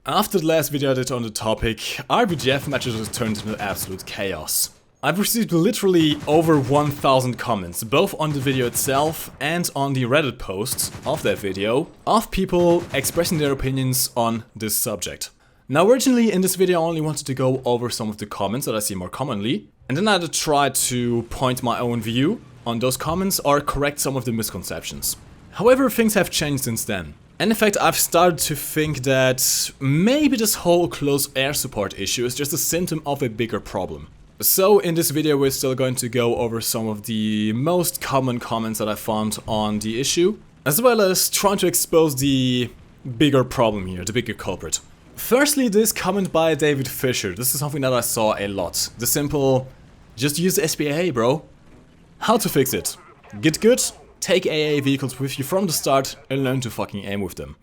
After the last video I did on the topic, RBGF matches have turned into absolute chaos. I've received literally over 1000 comments, both on the video itself and on the Reddit posts of that video, of people expressing their opinions on this subject. Now originally in this video I only wanted to go over some of the comments that I see more commonly, and then I had to try to point my own view on those comments or correct some of the misconceptions. However, things have changed since then. And in fact, I've started to think that maybe this whole close air support issue is just a symptom of a bigger problem. So in this video we're still going to go over some of the most common comments that I found on the issue, as well as trying to expose the bigger problem here, the bigger culprit. Firstly, this comment by David Fisher. This is something that I saw a lot. The simple, just use SPAA, bro. How to fix it? Get good? Take AA vehicles with you from the start and learn to fucking aim with them.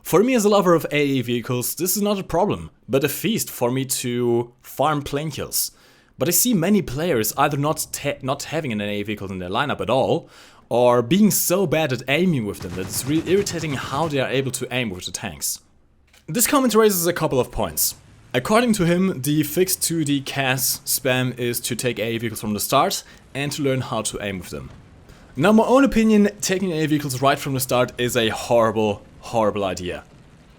For me as a lover of AA vehicles, this is not a problem, but a feast for me to farm plane kills. But I see many players either not having an AA vehicle in their lineup at all, or being so bad at aiming with them that it's really irritating how they are able to aim with the tanks. This comment raises a couple of points. According to him, the fix to the CAS spam is to take AA vehicles from the start and to learn how to aim with them. Now, my own opinion, taking AA vehicles right from the start is a horrible, horrible idea.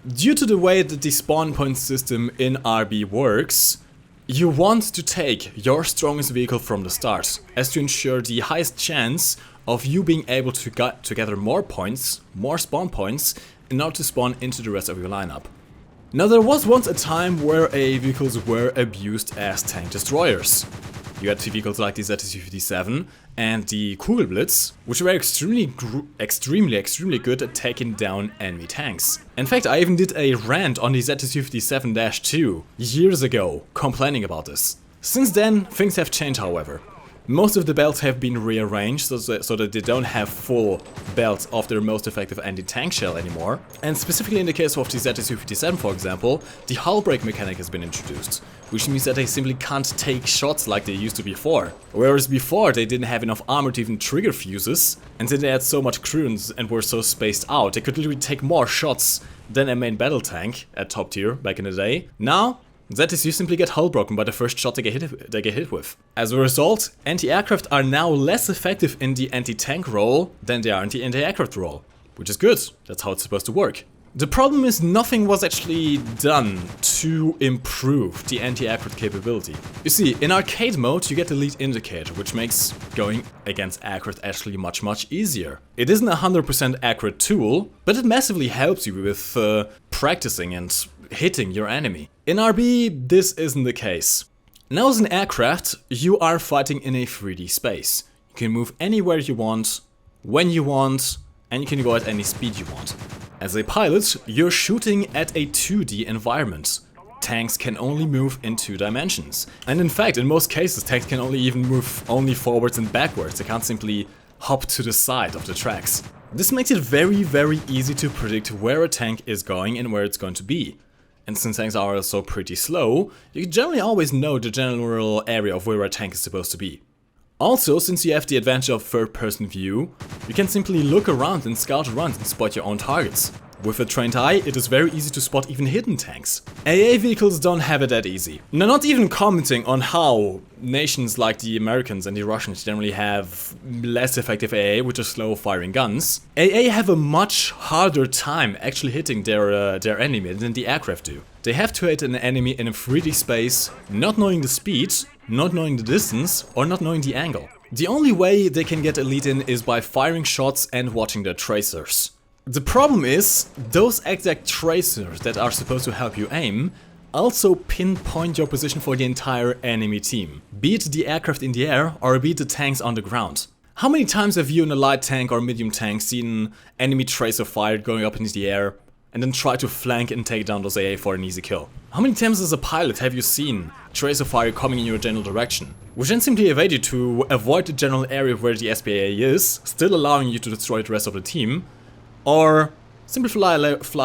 Due to the way that the spawn point system in RB works, you want to take your strongest vehicle from the start, as to ensure the highest chance of you being able to get together more points, more spawn points, in order to spawn into the rest of your lineup. Now, there was once a time where AA vehicles were abused as tank destroyers. You had two vehicles like the ZSU-57 and the Kugelblitz, which were extremely good at taking down enemy tanks. In fact, I even did a rant on the ZSU-57-2 years ago, complaining about this. Since then, things have changed, however. Most of the belts have been rearranged so that they don't have full belts of their most effective anti-tank shell anymore. And specifically in the case of the ZSU-57, for example, the hull break mechanic has been introduced, which means that they simply can't take shots like they used to before. Whereas before they didn't have enough armor to even trigger fuses, and then they had so much crews and were so spaced out, they could literally take more shots than a main battle tank at top tier back in the day. Now, ZSU simply get hull broken by the first shot they get hit with. As a result, anti-aircraft are now less effective in the anti-tank role than they are in the anti-aircraft role. Which is good, that's how it's supposed to work. The problem is nothing was actually done to improve the anti-aircraft capability. You see, in arcade mode you get the lead indicator, which makes going against aircraft actually much easier. It isn't a 100% accurate tool, but it massively helps you with practicing and hitting your enemy. In RB, this isn't the case. Now as an aircraft, you are fighting in a 3D space. You can move anywhere you want, when you want, and you can go at any speed you want. As a pilot, you're shooting at a 2D environment. Tanks can only move in 2 dimensions. And in fact, in most cases, tanks can only even move only forwards and backwards. They can't simply hop to the side of the tracks. This makes it very easy to predict where a tank is going and where it's going to be. And since tanks are also pretty slow, you generally always know the general area of where a tank is supposed to be. Also, since you have the advantage of third-person view, you can simply look around and scout around and spot your own targets. With a trained eye, it is very easy to spot even hidden tanks. AA vehicles don't have it that easy. Now, not even commenting on how nations like the Americans and the Russians generally have less effective AA with just slow firing guns, AA have a much harder time actually hitting their enemy than the aircraft do. They have to hit an enemy in a 3D space, not knowing the speed, not knowing the distance, or not knowing the angle. The only way they can get a lead in is by firing shots and watching their tracers. The problem is, those exact tracers that are supposed to help you aim also pinpoint your position for the entire enemy team, be it the aircraft in the air or be it the tanks on the ground. How many times have you in a light tank or medium tank seen enemy tracer fired going up into the air and then try to flank and take down those AA for an easy kill? How many times as a pilot have you seen tracer fire coming in your general direction, which then simply evade you to avoid the general area where the SPAA is, still allowing you to destroy the rest of the team, or simply fly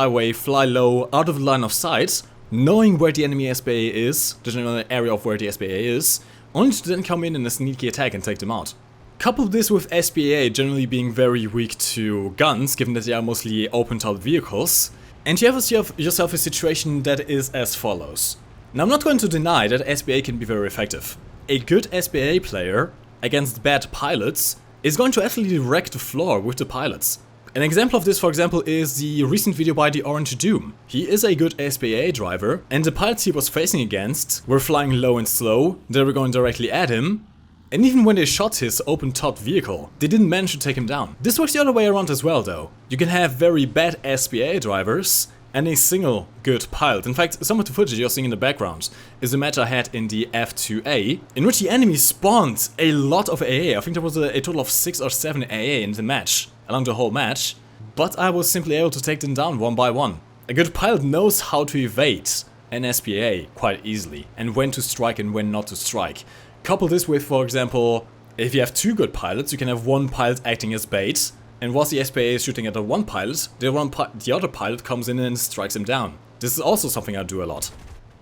away, fly low, out of the line of sight, knowing where the enemy SPAA is, the general area of where the SPAA is, only to then come in a sneaky attack and take them out. Couple this with SPAA generally being very weak to guns, given that they are mostly open-top vehicles, And you have yourself a situation that is as follows. Now I'm not going to deny that SPAA can be very effective. A good SPAA player against bad pilots is going to absolutely wreck the floor with the pilots. An example of this, for example, is the recent video by the Orange Doom. He is a good SPAA driver, and the pilots he was facing against were flying low and slow, they were going directly at him, and even when they shot his open-topped vehicle, they didn't manage to take him down. This works the other way around as well though. You can have very bad SPAA drivers and a single good pilot. In fact, some of the footage you're seeing in the background is a match I had in the F2A, in which the enemy spawned a lot of AA. I think there was a total of 6 or 7 AA in the match, along the whole match, but I was simply able to take them down one by one. A good pilot knows how to evade an SPAA quite easily, and when to strike and when not to strike. Couple this with, for example, if you have 2 good pilots, you can have one pilot acting as bait, and whilst the SPAA is shooting at the one pilot, the other pilot comes in and strikes him down. This is also something I do a lot.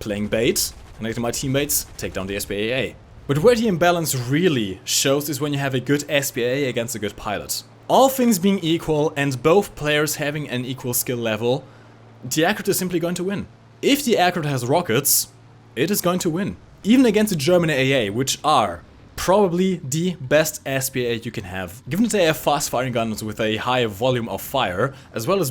Playing bait, connecting my teammates, take down the SPAA. But where the imbalance really shows is when you have a good SPAA against a good pilot. All things being equal and both players having an equal skill level, the accurate is simply going to win. If the accurate has rockets, it is going to win. Even against the German AA, which are probably the best SPAA you can have, given that they have fast-firing guns with a high volume of fire, as well as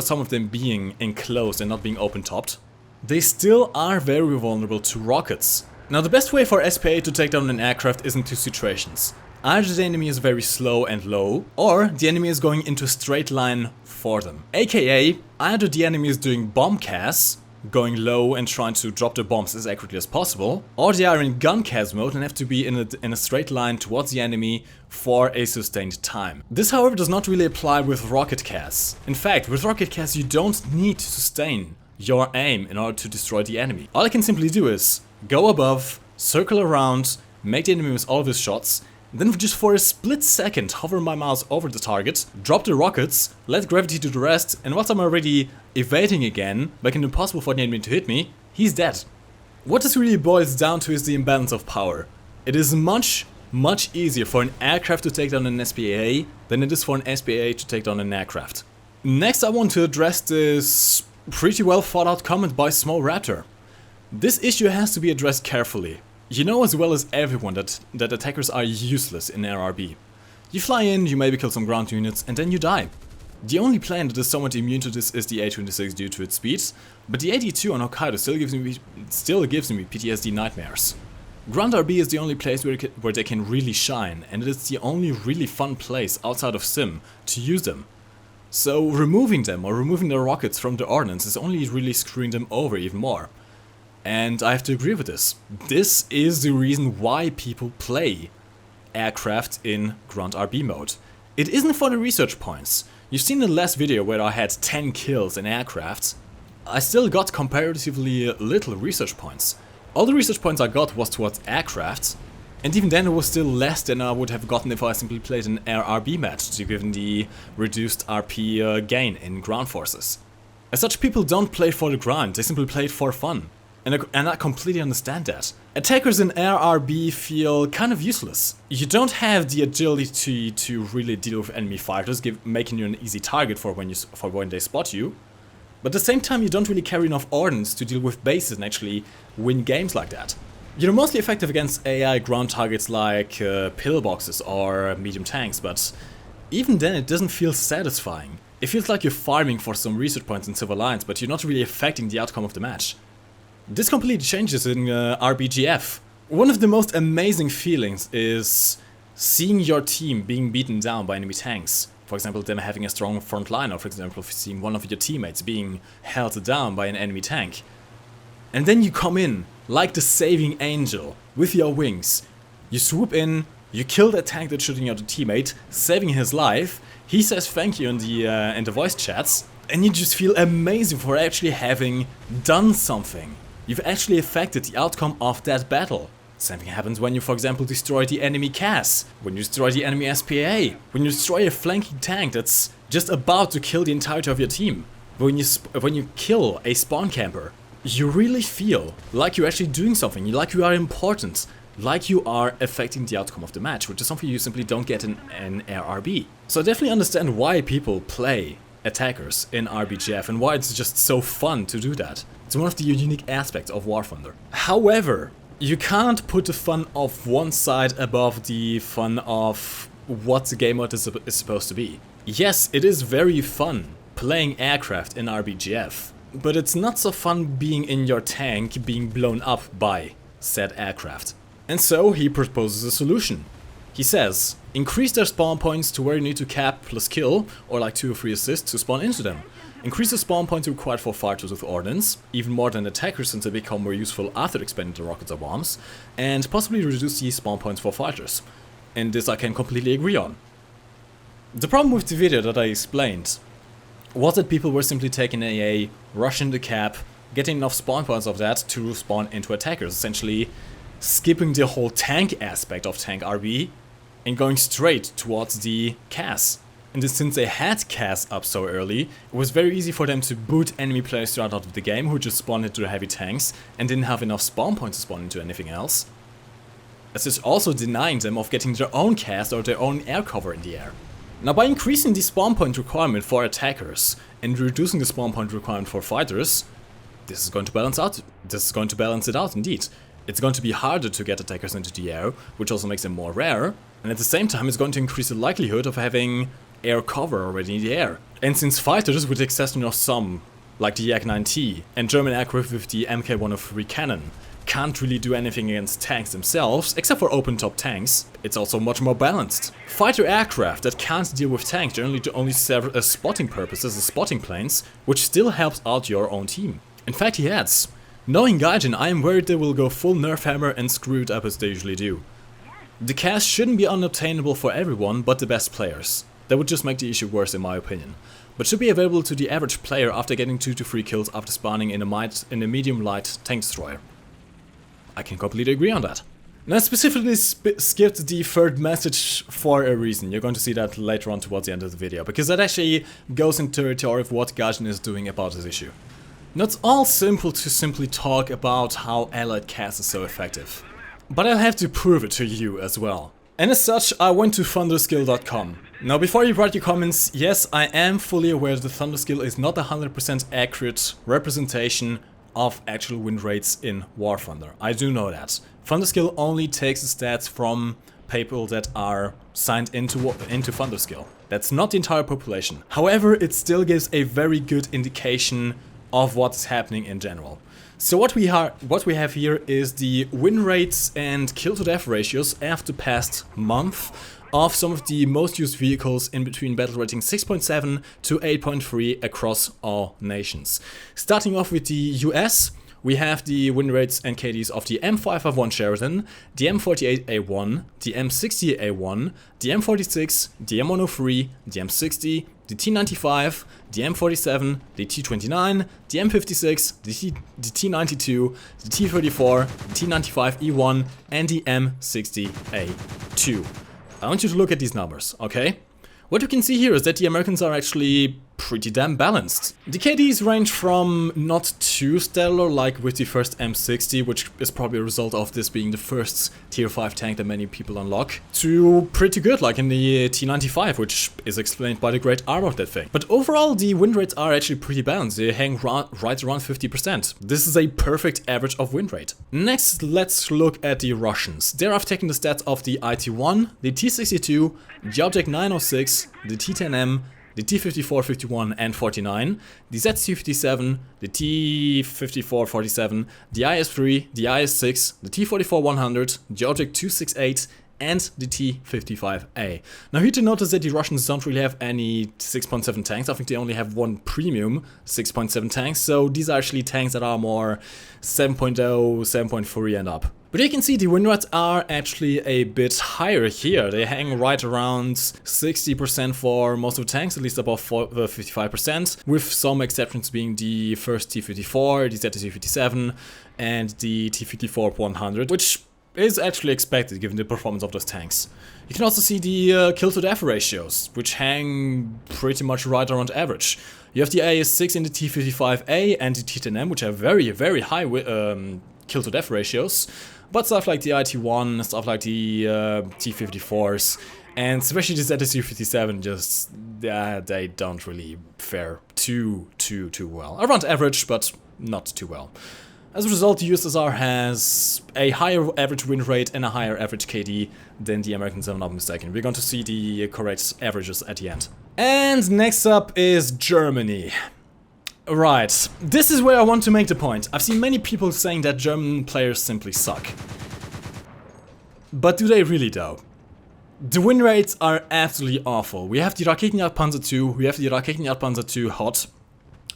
some of them being enclosed and not being open-topped, they still are very vulnerable to rockets. Now, the best way for SPAA to take down an aircraft is in 2 situations. Either the enemy is very slow and low, or the enemy is going into a straight line for them. AKA, either the enemy is doing bomb casts, going low and trying to drop the bombs as accurately as possible, or they are in gun cast mode and have to be in a straight line towards the enemy for a sustained time. This, however, does not really apply with rocket casts. In fact, with rocket casts you don't need to sustain your aim in order to destroy the enemy. All I can simply do is go above, circle around, make the enemy miss all of his shots, then just for a split second hover my mouse over the target, drop the rockets, let gravity do the rest, and once I'm already evading again, making it impossible for the enemy to hit me, he's dead. What this really boils down to is the imbalance of power. It is much easier for an aircraft to take down an SPAA than it is for an SPAA to take down an aircraft. Next I want to address this pretty well thought out comment by Small Raptor. This issue has to be addressed carefully. You know as well as everyone that attackers are useless in RRB. You fly in, you maybe kill some ground units, and then you die. The only plane that is somewhat immune to this is the A26 due to its speed, but the AD2 on Hokkaido still gives me PTSD nightmares. Ground RB is the only place where they can really shine, and it is the only really fun place outside of Sim to use them. So removing them or removing their rockets from the ordnance is only really screwing them over even more. And I have to agree with this. This is the reason why people play aircraft in ground RB mode. It isn't for the research points. You've seen the last video where I had 10 kills in aircraft. I still got comparatively little research points. All the research points I got was towards aircraft, and even then it was still less than I would have gotten if I simply played an air RB match, given the reduced RP gain in ground forces. As such, people don't play for the grind, they simply play it for fun. And I completely understand that. Attackers in air RB feel kind of useless. You don't have the agility to really deal with enemy fighters, making you an easy target for when they spot you. But at the same time, you don't really carry enough ordnance to deal with bases and actually win games like that. You're mostly effective against AI ground targets like pillboxes or medium tanks, but even then it doesn't feel satisfying. It feels like you're farming for some research points in Civil Alliance, but you're not really affecting the outcome of the match. This completely changes in RBGF. One of the most amazing feelings is seeing your team being beaten down by enemy tanks. For example, them having a strong front line, or for example, seeing one of your teammates being held down by an enemy tank. And then you come in, like the saving angel, with your wings. You swoop in, you kill that tank that's shooting at a teammate, saving his life. He says thank you in the voice chats, and you just feel amazing for actually having done something. You've actually affected the outcome of that battle. Same thing happens when you, for example, destroy the enemy CAS, when you destroy the enemy SPAA, when you destroy a flanking tank that's just about to kill the entirety of your team, when you kill a spawn camper. You really feel like you're actually doing something, like you are important, like you are affecting the outcome of the match, which is something you simply don't get in an ARB. So I definitely understand why people play attackers in RBGF and why it's just so fun to do that. It's one of the unique aspects of War Thunder. However, you can't put the fun of one side above the fun of what the game mode is supposed to be. Yes, it is very fun playing aircraft in RBGF, but it's not so fun being in your tank being blown up by said aircraft. And so he proposes a solution. He says, increase their spawn points to where you need to cap plus kill, or like 2 or 3 assists to spawn into them. Increase the spawn points required for fighters with ordnance, even more than attackers since they become more useful after expanding the rockets or bombs, and possibly reduce the spawn points for fighters. And this I can completely agree on. The problem with the video that I explained was that people were simply taking AA, rushing the cap, getting enough spawn points of that to spawn into attackers, essentially skipping the whole tank aspect of tank RB and going straight towards the CAS. And since they had CAS up so early, it was very easy for them to boot enemy players straight out of the game who just spawned into the heavy tanks and didn't have enough spawn points to spawn into anything else. As it's also denying them of getting their own CAS or their own air cover in the air. Now by increasing the spawn point requirement for attackers and reducing the spawn point requirement for fighters, this is going to balance out. This is going to balance it out indeed. It's going to be harder to get attackers into the air, which also makes them more rare, and at the same time it's going to increase the likelihood of having air cover already in the air. And since fighters with the exception of some, like the Yak-9T and German aircraft with the Mk103 cannon, can't really do anything against tanks themselves, except for open-top tanks, it's also much more balanced. Fighter aircraft that can't deal with tanks generally only serve as spotting purposes, as spotting planes, which still helps out your own team. In fact, he adds, knowing Gaijin, I am worried they will go full nerf hammer and screw it up as they usually do. The CAS shouldn't be unobtainable for everyone but the best players. That would just make the issue worse in my opinion. But should be available to the average player after getting 2 to 3 kills after spawning in a medium light tank destroyer. I can completely agree on that. Now I specifically skipped the third message for a reason. You're going to see that later on towards the end of the video, because that actually goes into territory of what Gaijin is doing about this issue. Now it's all simple to simply talk about how allied CAS is so effective. But I'll have to prove it to you as well. And as such, I went to thunderskill.com. Now before you write your comments, yes, I am fully aware that the Thunderskill is not a 100% accurate representation of actual win rates in War Thunder. I do know that. Thunderskill only takes the stats from people that are signed into Thunderskill. That's not the entire population. However, it still gives a very good indication of what's happening in general. So what we have here is the win rates and kill to death ratios after the past month of some of the most used vehicles in between battle rating 6.7 to 8.3 across all nations. Starting off with the US, we have the win rates and KDs of the M551 Sheridan, the M48A1, the M60A1, the M46, the M103, the M60, the T95, the M47, the T29, the M56, the T92, the T34, the T95E1, and the M60A2. I want you to look at these numbers, okay? What you can see here is that the Americans are actually pretty damn balanced. The KDs range from not too stellar, like with the first M60, which is probably a result of this being the first tier 5 tank that many people unlock, to pretty good, like in the T95, which is explained by the great armor of that thing. But overall, the win rates are actually pretty balanced. They hang right around 50%. This is a perfect average of win rate. Next, let's look at the Russians. There I've taken the stats of the IT-1, the T-62, the Object 906, the T-10M, the T-54, 51 and 49, the ZT-57, the T-54, 47, the IS-3, the IS-6, the T-44, 100, the Object 268 and the T-55A. Now here to notice that the Russians don't really have any 6.7 tanks. I think they only have one premium 6.7 tanks, so these are actually tanks that are more 7.0, 7.3 and up. But you can see the win rates are actually a bit higher here. They hang right around 60% for most of the tanks, at least above 55%, with some exceptions being the first T-54, the ZT-57 and the T-54 100, which is actually expected given the performance of those tanks. You can also see the kill to death ratios, which hang pretty much right around average. You have the AS6 in the T-55A and the T-10M, which have very, very high kill to death ratios, but stuff like the IT-1, stuff like the T-54s And especially the ZSU-57 just, they don't really fare too well. Around average, but not too well. As a result, the USSR has a higher average win rate and a higher average KD than the Americans, if I'm not mistaken. We're going to see the correct averages at the end. And next up is Germany. Right, this is where I want to make the point. I've seen many people saying that German players simply suck. But do they really though? The win rates are absolutely awful. We have the Raketenjagdpanzer II, we have the Raketenjagdpanzer II Hot,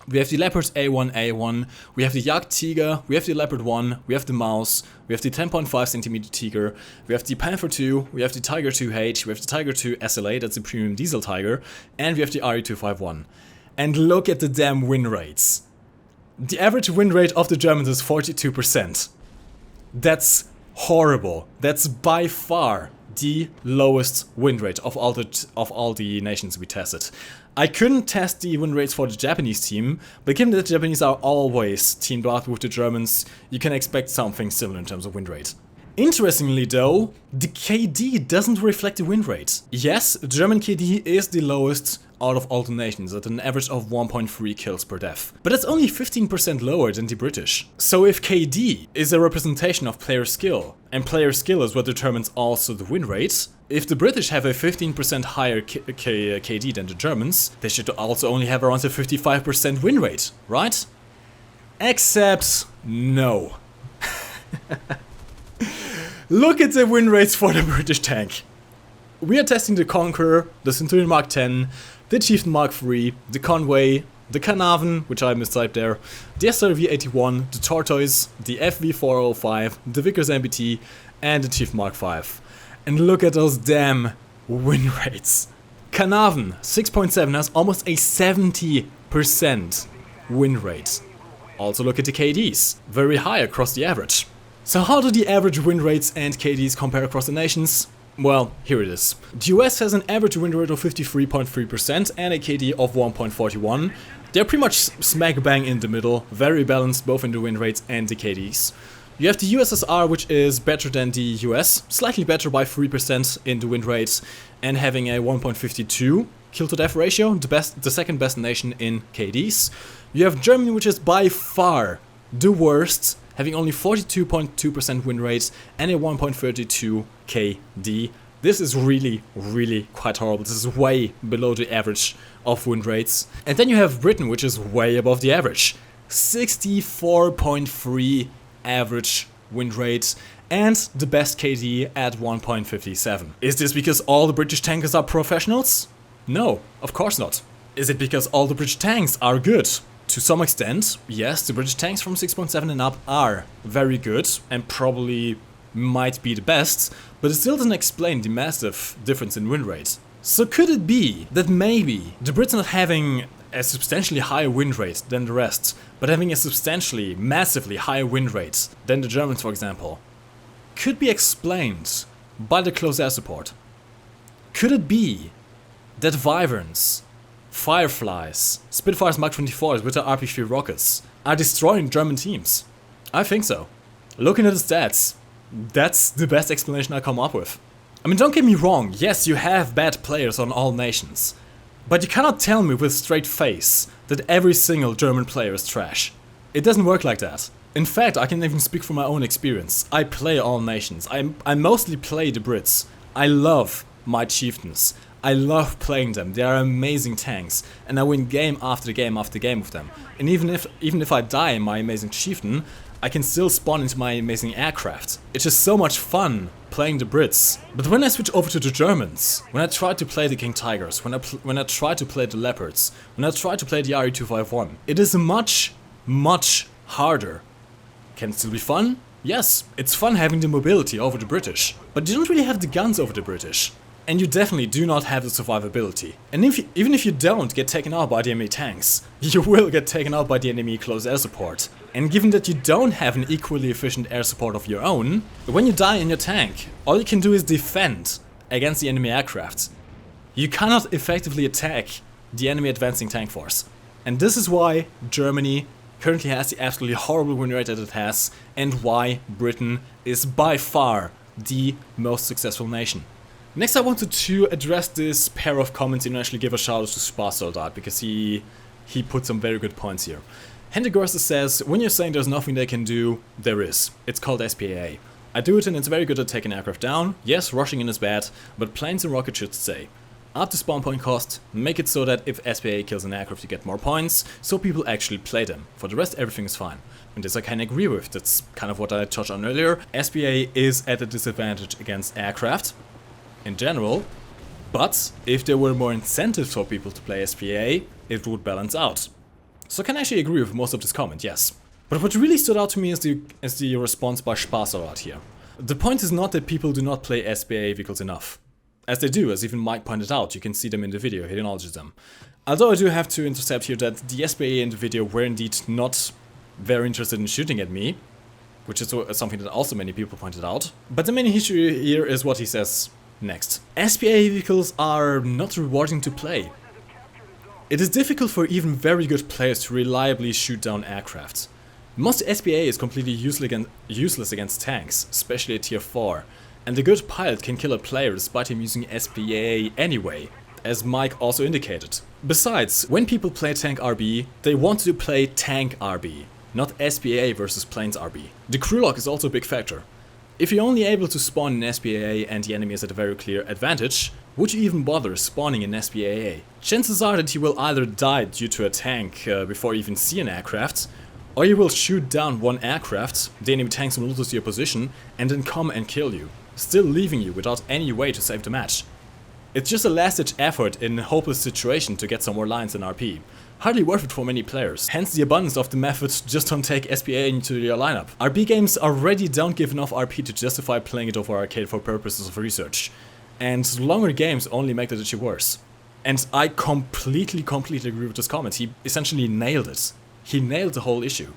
we have the Leopard A1, we have the Jagdtiger, we have the Leopard 1, we have the Maus, we have the 10.5cm Tiger, we have the Panther II, we have the Tiger 2H, we have the Tiger 2 SLA, that's the Premium Diesel Tiger, and we have the RE251. And look at the damn win rates. The average win rate of the Germans is 42%. That's horrible. That's by far the lowest win rate of all the nations we tested. I couldn't test the win rates for the Japanese team, but given that the Japanese are always teamed up with the Germans, you can expect something similar in terms of win rate. Interestingly though, the KD doesn't reflect the win rate. Yes, German KD is the lowest out of all the nations at an average of 1.3 kills per death. But that's only 15% lower than the British. So if KD is a representation of player skill, and player skill is what determines also the win rate, if the British have a 15% higher KD than the Germans, they should also only have around a 55% win rate, right? Except no. Look at the win rates for the British tank. We are testing the Conqueror, the Centurion Mark 10, the Chieftain Mark 3, the Conway, the Carnarvon, which I mistyped there, the SRV-81, the Tortoise, the FV-405, the Vickers MBT, and the Chief Mark 5. And look at those damn win rates. Carnarvon 6.7 has almost a 70% win rate. Also look at the KDs, very high across the average. So how do the average win rates and KDs compare across the nations? Well, here it is. The US has an average win rate of 53.3% and a KD of 1.41. They're pretty much smack bang in the middle, very balanced both in the win rates and the KDs. You have the USSR, which is better than the US, slightly better by 3% in the win rates, and having a 1.52 kill to death ratio, the second best nation in KDs. You have Germany, which is by far the worst, having only 42.2% win rates and a 1.32 KD. This is really quite horrible. This is way below the average of win rates. And then you have Britain, which is way above the average. 64.3 average win rates and the best KD at 1.57. Is this because all the British tankers are professionals? No, of course not. Is it because all the British tanks are good? To some extent, yes, the British tanks from 6.7 and up are very good and probably might be the best, but it still doesn't explain the massive difference in win rate. So could it be that maybe the Brits not having a substantially higher win rate than the rest, but having a substantially, massively higher win rate than the Germans, for example, could be explained by the close air support? Could it be that Wyverns, Fireflies, Spitfires Mark 24s with their RP3 rockets are destroying German teams? I think so. Looking at the stats, that's the best explanation I come up with. I mean, don't get me wrong, yes, you have bad players on all nations, but you cannot tell me with a straight face that every single German player is trash. It doesn't work like that. In fact, I can even speak from my own experience. I play all nations. I mostly play the Brits. I love my chieftains. I love playing them. They are amazing tanks, and I win game after game after game with them. And even if I die in my amazing chieftain, I can still spawn into my amazing aircraft. It's just so much fun playing the Brits. But when I switch over to the Germans, when I try to play the King Tigers, when I try to play the Leopards, when I try to play the RE251, it is much harder. Can it still be fun? Yes, it's fun having the mobility over the British, but you don't really have the guns over the British. And you definitely do not have the survivability. And even if you don't get taken out by the enemy tanks, you will get taken out by the enemy close air support. And given that you don't have an equally efficient air support of your own, when you die in your tank, all you can do is defend against the enemy aircraft. You cannot effectively attack the enemy advancing tank force. And this is why Germany currently has the absolutely horrible win rate that it has, and why Britain is by far the most successful nation. Next I wanted to address this pair of comments and actually give a shout out to SPAA because he put some very good points here. Hendegerster says, when you're saying there's nothing they can do, there is. It's called SPAA. I do it and it's very good at taking aircraft down. Yes, rushing in is bad, but planes and rockets should stay. Up to spawn point cost, make it so that if SPAA kills an aircraft you get more points, so people actually play them. For the rest everything is fine. And this I can agree with, that's kind of what I touched on earlier. SPAA is at a disadvantage against aircraft in general, but if there were more incentives for people to play SPAA, it would balance out. So I can actually agree with most of this comment, yes. But what really stood out to me is the response by SPAA here. The point is not that people do not play SPAA vehicles enough. As they do, as even Mike pointed out, you can see them in the video, he acknowledges them. Although I do have to intercept here that the SPAA in the video were indeed not very interested in shooting at me, which is something that also many people pointed out. But the main issue here is what he says next. SPAA vehicles are not rewarding to play. It is difficult for even very good players to reliably shoot down aircraft. Most SPAA is completely useless against tanks, especially at tier 4, and a good pilot can kill a player despite him using SPAA anyway, as Mike also indicated. Besides, when people play tank RB, they want to play tank RB, not SPAA versus planes RB. The crew lock is also a big factor. If you're only able to spawn in SPAA and the enemy is at a very clear advantage, would you even bother spawning in SPAA? Chances are that you will either die due to a tank before you even see an aircraft, or you will shoot down one aircraft, the enemy tanks will lose your position, and then come and kill you, still leaving you without any way to save the match. It's just a last-ditch effort in a hopeless situation to get some more lines in RP. Hardly worth it for many players, hence the abundance of the method just don't take SPAA into your lineup. RP games already don't give enough RP to justify playing it over arcade for purposes of research, and longer games only make that issue worse. And I completely agree with this comment, he essentially nailed it. He nailed the whole issue.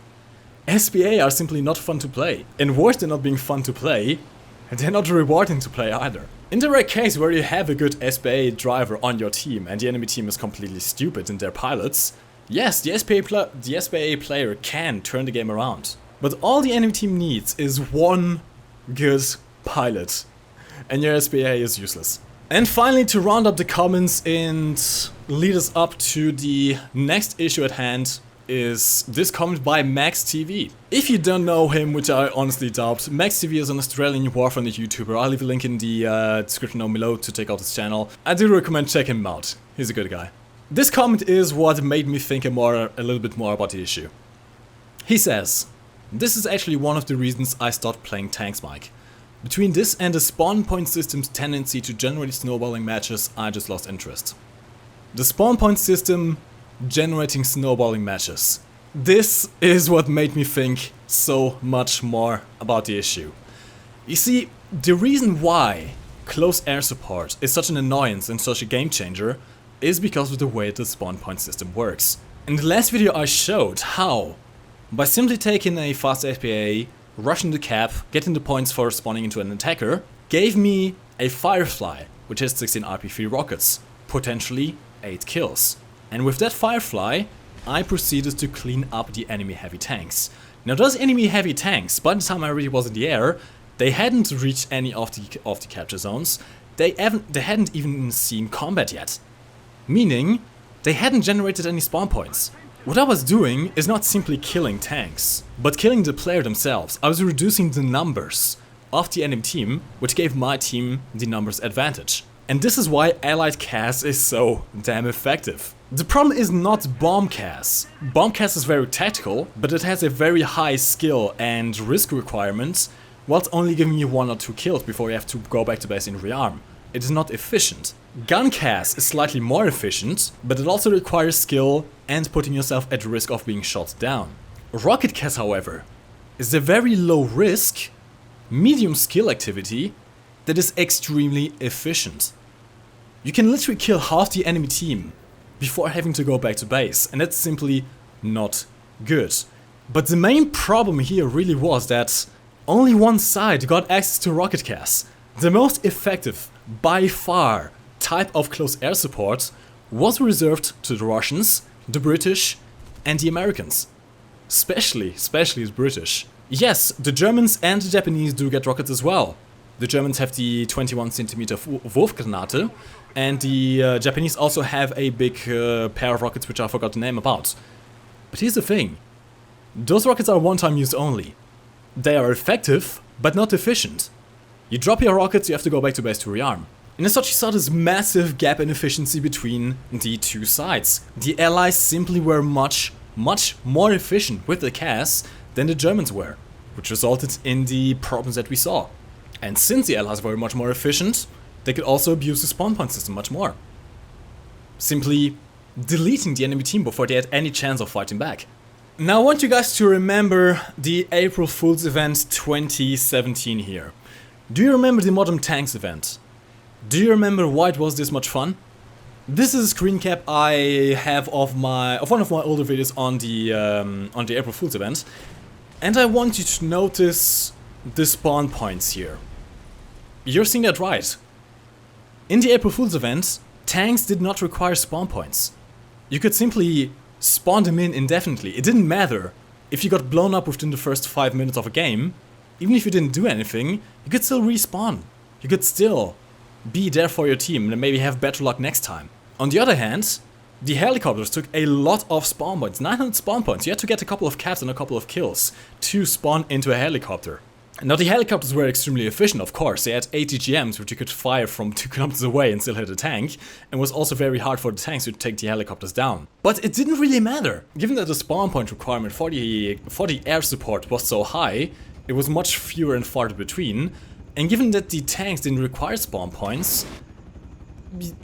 SPAA are simply not fun to play, and worse than not being fun to play, they're not rewarding to play either. In the rare case where you have a good SPAA driver on your team and the enemy team is completely stupid in their pilots, yes, the SPAA player can turn the game around. But all the enemy team needs is one good pilot, and your SPAA is useless. And finally, to round up the comments and lead us up to the next issue at hand, is this comment by Max TV. If you don't know him, which I honestly doubt, Max TV is an Australian Warframe YouTuber. I'll leave a link in the description down below to check out his channel. I do recommend checking him out. He's a good guy. This comment is what made me think a little bit more about the issue. He says, "This is actually one of the reasons I stopped playing tanks, Mike. Between this and the spawn point system's tendency to generate snowballing matches, I just lost interest." The spawn point system generating snowballing matches. This is what made me think so much more about the issue. You see, the reason why close air support is such an annoyance and such a game changer is because of the way the spawn point system works. In the last video I showed how, by simply taking a fast SPAA, rushing the cap, getting the points for spawning into an attacker, gave me a Firefly, which has 16 RP3 rockets, potentially 8 kills. And with that Firefly, I proceeded to clean up the enemy heavy tanks. Now those enemy heavy tanks, by the time I really was in the air, they hadn't reached any of the capture zones. They hadn't even seen combat yet. Meaning, they hadn't generated any spawn points. What I was doing is not simply killing tanks, but killing the player themselves. I was reducing the numbers of the enemy team, which gave my team the numbers advantage. And this is why allied CAS is so damn effective. The problem is not bomb CAS. Bomb CAS is very tactical, but it has a very high skill and risk requirement, whilst only giving you 1 or 2 kills before you have to go back to base and rearm. It is not efficient. Gun CAS is slightly more efficient, but it also requires skill and putting yourself at risk of being shot down. Rocket CAS, however, is a very low risk, medium skill activity that is extremely efficient. You can literally kill half the enemy team before having to go back to base, and that's simply not good. But the main problem here really was that only one side got access to rocket CAS. The most effective, by far, type of close air support was reserved to the Russians, the British, and the Americans. Especially the British. Yes, the Germans and the Japanese do get rockets as well. The Germans have the 21cm Wurfgranate, and the Japanese also have a big pair of rockets which I forgot the name about. But here's the thing. Those rockets are one-time use only. They are effective, but not efficient. You drop your rockets, you have to go back to base to rearm. And as such, you saw this massive gap in efficiency between the two sides. The Allies simply were much more efficient with the CAS than the Germans were, which resulted in the problems that we saw. And since the Allies were much more efficient, they could also abuse the spawn point system much more. Simply deleting the enemy team before they had any chance of fighting back. Now I want you guys to remember the April Fool's event 2017 here. Do you remember the Modern Tanks event? Do you remember why it was this much fun? This is a screen cap I have of one of my older videos on the April Fool's event, and I want you to notice the spawn points here. You're seeing that right. In the April Fool's event, tanks did not require spawn points. You could simply spawn them in indefinitely. It didn't matter if you got blown up within the first 5 minutes of a game. Even if you didn't do anything, you could still respawn. You could still be there for your team and maybe have better luck next time. On the other hand, the helicopters took a lot of spawn points, 900 spawn points. You had to get a couple of caps and a couple of kills to spawn into a helicopter. Now the helicopters were extremely efficient, of course. They had 80 GMs which you could fire from 2 kilometers away and still hit a tank, and was also very hard for the tanks to take the helicopters down. But it didn't really matter. Given that the spawn point requirement for the air support was so high, it was much fewer and farther between, and given that the tanks didn't require spawn points,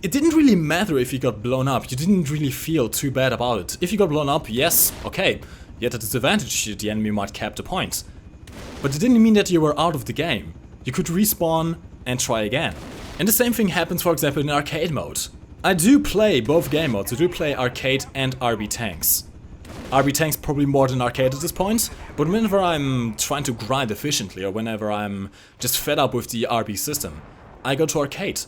it didn't really matter if you got blown up. You didn't really feel too bad about it. If you got blown up, yes, okay, you had a disadvantage, the enemy might cap the point. But it didn't mean that you were out of the game. You could respawn and try again. And the same thing happens, for example, in arcade mode. I do play both game modes. I do play arcade and RB tanks. RB tanks probably more than arcade at this point, but whenever I'm trying to grind efficiently or whenever I'm just fed up with the RB system, I go to arcade.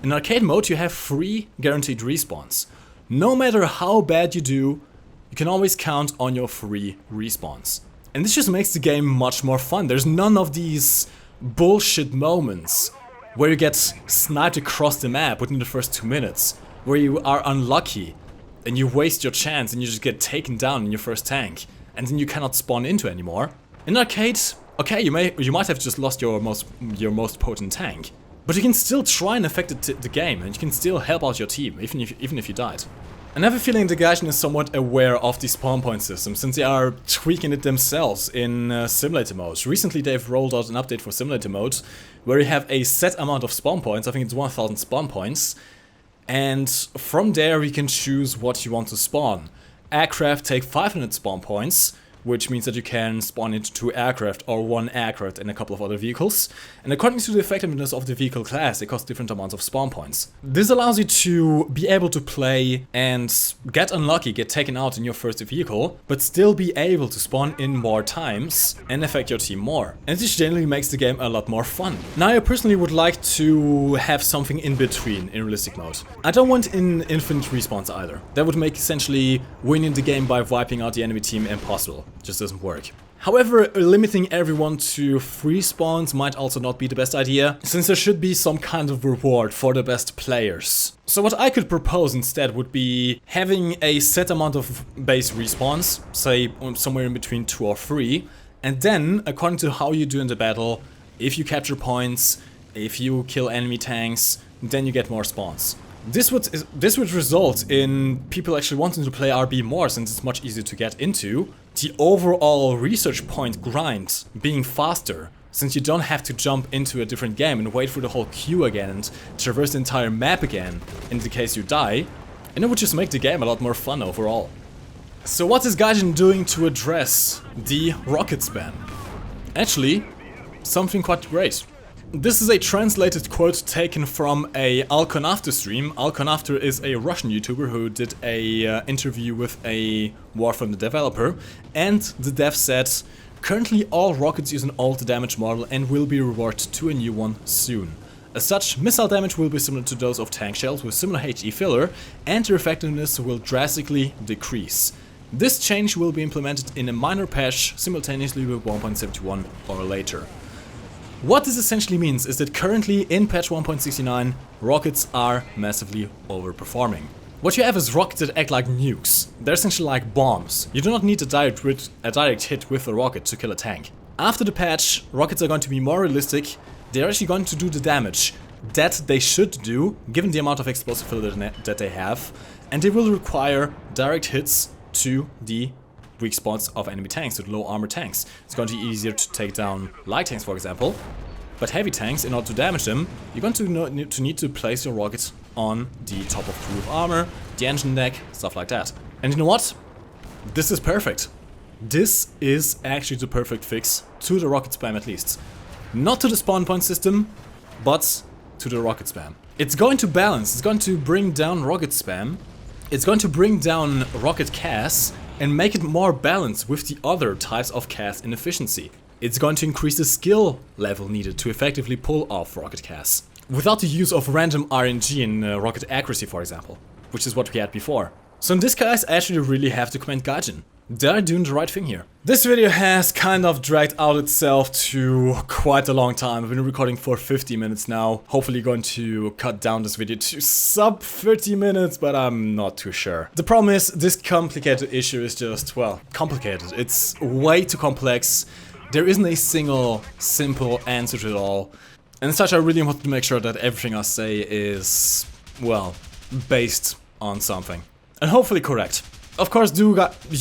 In arcade mode you have 3 guaranteed respawns. No matter how bad you do, you can always count on your 3 respawns. And this just makes the game much more fun. There's none of these bullshit moments where you get sniped across the map within the first 2 minutes, where you are unlucky and you waste your chance and you just get taken down in your first tank, and then you cannot spawn into anymore. In arcade, okay, you might have just lost your most potent tank, but you can still try and affect the game, and you can still help out your team, even if you died. I have a feeling the Gaijin is somewhat aware of the spawn point system, since they are tweaking it themselves in simulator mode. Recently they've rolled out an update for simulator mode, where you have a set amount of spawn points, I think it's 1000 spawn points, and from there you can choose what you want to spawn. Aircraft take 500 spawn points, which means that you can spawn into 2 aircraft or 1 aircraft and a couple of other vehicles. And according to the effectiveness of the vehicle class, they cost different amounts of spawn points. This allows you to be able to play and get unlucky, get taken out in your first vehicle, but still be able to spawn in more times and affect your team more. And this generally makes the game a lot more fun. Now I personally would like to have something in between in realistic mode. I don't want infinite respawns either. That would make essentially winning the game by wiping out the enemy team impossible. Just doesn't work. However, limiting everyone to 3 spawns might also not be the best idea, since there should be some kind of reward for the best players. So what I could propose instead would be having a set amount of base respawns, say somewhere in between 2 or 3, and then, according to how you do in the battle, if you capture points, if you kill enemy tanks, then you get more spawns. This would result in people actually wanting to play RB more, since it's much easier to get into. The overall research point grind being faster, since you don't have to jump into a different game and wait for the whole queue again and traverse the entire map again in the case you die, and it would just make the game a lot more fun overall. So what is Gaijin doing to address the rocket spam? Actually, something quite great. This is a translated quote taken from a Alconafter stream. Alconafter is a Russian YouTuber who did a interview with a War Thunder developer, and the dev said, "Currently all rockets use an old damage model and will be reworked to a new one soon. As such, missile damage will be similar to those of tank shells with similar HE filler, and their effectiveness will drastically decrease. This change will be implemented in a minor patch simultaneously with 1.71 or later." What this essentially means is that currently in patch 1.69, rockets are massively overperforming. What you have is rockets that act like nukes. They're essentially like bombs. You do not need a direct hit with a rocket to kill a tank. After the patch, rockets are going to be more realistic. They're actually going to do the damage that they should do, given the amount of explosive filter that they have, and they will require direct hits to the weak spots of enemy tanks, to the low armor tanks. It's going to be easier to take down light tanks, for example, but heavy tanks, in order to damage them, you're going to need to place your rocket on the top of the roof armor, the engine deck, stuff like that. And you know what? This is perfect. This is actually the perfect fix to the rocket spam, at least. Not to the spawn point system, but to the rocket spam. It's going to balance, it's going to bring down rocket spam, it's going to bring down rocket cast, and make it more balanced with the other types of cast inefficiency. It's going to increase the skill level needed to effectively pull off rocket casts, without the use of random RNG in rocket accuracy, for example, which is what we had before. So in this case, I actually really have to commend Gaijin. They're doing the right thing here. This video has kind of dragged out itself to quite a long time. I've been recording for 50 minutes now. Hopefully going to cut down this video to sub 30 minutes, but I'm not too sure. The problem is, this complicated issue is just, well, complicated. It's way too complex. There isn't a single, simple answer to it all. And as such, I really want to make sure that everything I say is, well, based on something. And hopefully correct. Of course, you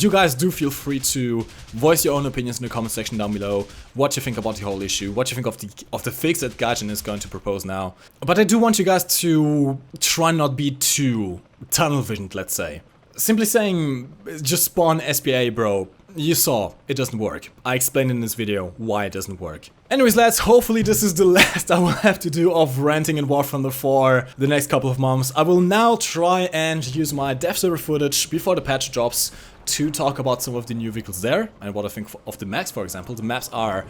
guys do feel free to voice your own opinions in the comment section down below. What you think about the whole issue, what you think of the fix that Gaijin is going to propose now. But I do want you guys to try not be too tunnel visioned, let's say. Simply saying, just spawn SPAA, bro. You saw, it doesn't work. I explained in this video why it doesn't work. Anyways, lads, hopefully this is the last I will have to do of ranting in War Thunder for the next couple of months. I will now try and use my dev server footage before the patch drops to talk about some of the new vehicles there and what I think of the maps, for example. The maps are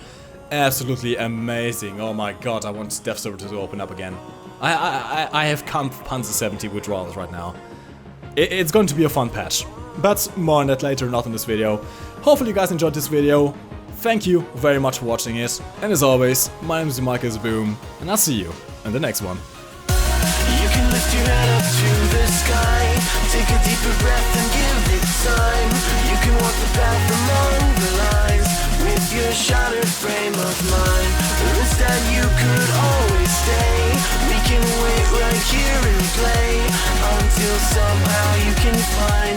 absolutely amazing. Oh my god, I want dev server to open up again. I have Panzer 70 withdrawals right now. It's going to be a fun patch. But more on that later, not in this video. Hopefully you guys enjoyed this video. Thank you very much for watching it. And as always, my name is MikeGoesBoom, and I'll see you in the next one. You can lift your head up to the sky. Take a deeper breath and give it time. You can walk the path among the lines with your shattered frame of mind. Or instead you could always stay. We can wait right here and play until somehow you can find